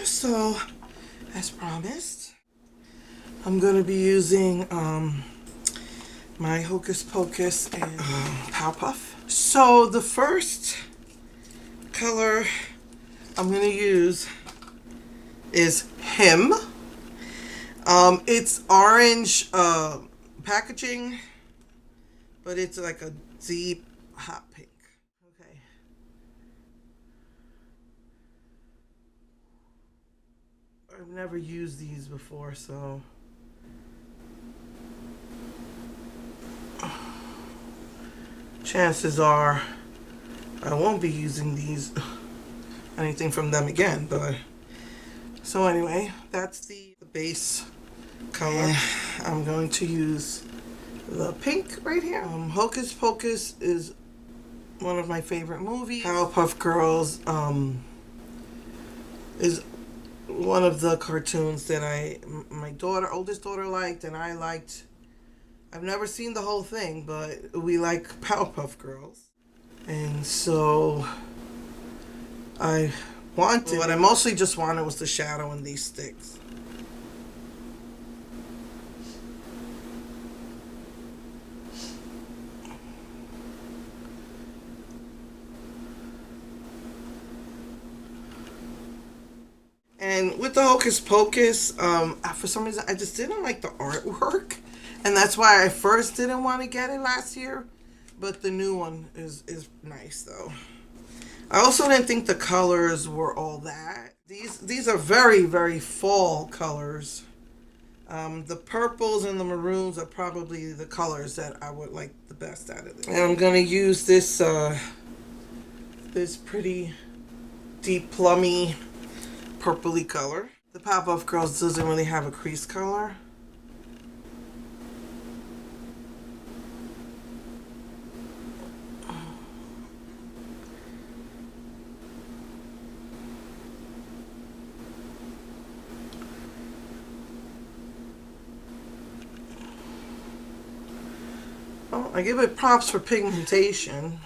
So, as promised, I'm going to be using my Hocus Pocus and Powerpuff. So, the first color I'm going to use is Him. It's orange packaging, but it's like a deep hot pink. Okay. I've never used these before, so chances are I won't be using anything from them again. But so anyway, that's the base color. And I'm going to use the pink right here. Hocus Pocus is one of my favorite movies. Powerpuff Girls is one of the cartoons that my oldest daughter liked, and I liked. I've never seen the whole thing, but we like Powerpuff Girls. And so what I mostly just wanted was the shadow in these sticks. And with the Hocus Pocus, for some reason, I just didn't like the artwork. And that's why I first didn't want to get it last year. But the new one is nice, though. I also didn't think the colors were all that. These are very, very fall colors. The purples and the maroons are probably the colors that I would like the best out of this. And I'm going to use this pretty deep plummy purpley color. The Powerpuff Girls doesn't really have a crease color. Well, I give it props for pigmentation.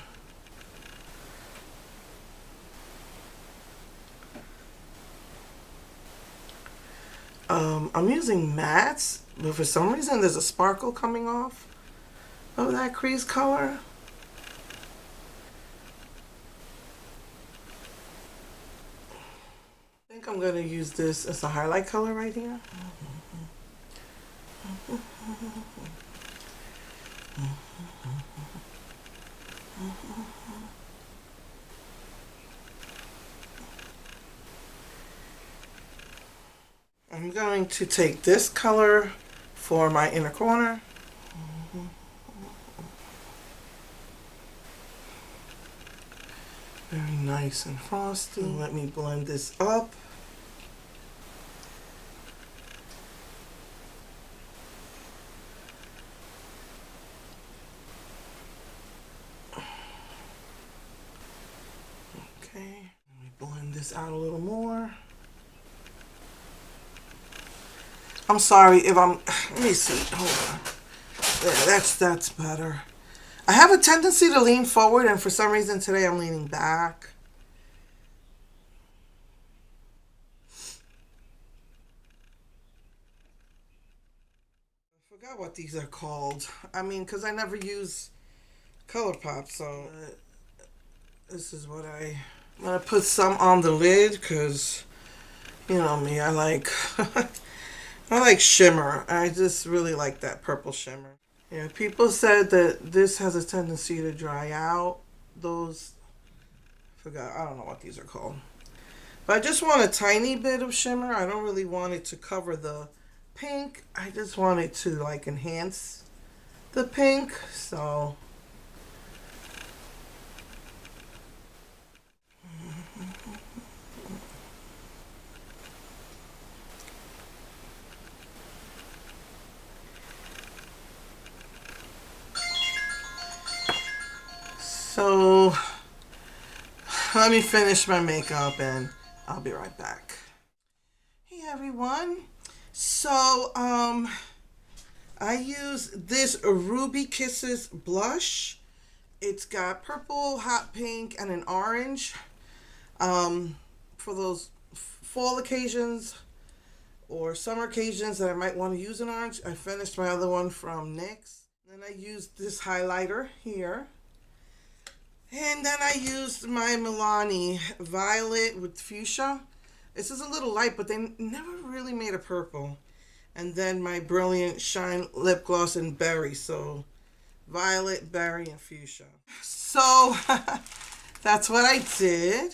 I'm using mattes, but for some reason there's a sparkle coming off of that crease color. I think I'm going to use this as a highlight color right here. I'm going to take this color for my inner corner. Very nice and frosty. Let me blend this up. Okay, let me blend this out a little more. I'm sorry if let me see, hold on. Yeah, that's better. I have a tendency to lean forward, and for some reason today I'm leaning back. I forgot what these are called. I mean, because I never use ColourPop, so this is what I'm going to put some on the lid, because, you know me, I like... I like shimmer. I just really like that purple shimmer. Yeah, people said that this has a tendency to dry out. I don't know what these are called. But I just want a tiny bit of shimmer. I don't really want it to cover the pink. I just want it to like enhance the pink. So So, let me finish my makeup and I'll be right back. Hey everyone. So, I use this Ruby Kisses blush. It's got purple, hot pink, and an orange. For those fall occasions or summer occasions that I might want to use an orange. I finished my other one from NYX. Then I used this highlighter here. And then I used my Milani Violet with Fuchsia. This is a little light, but they never really made a purple. And then my Brilliant Shine Lip Gloss in Berry. So Violet, Berry, and Fuchsia. So that's what I did.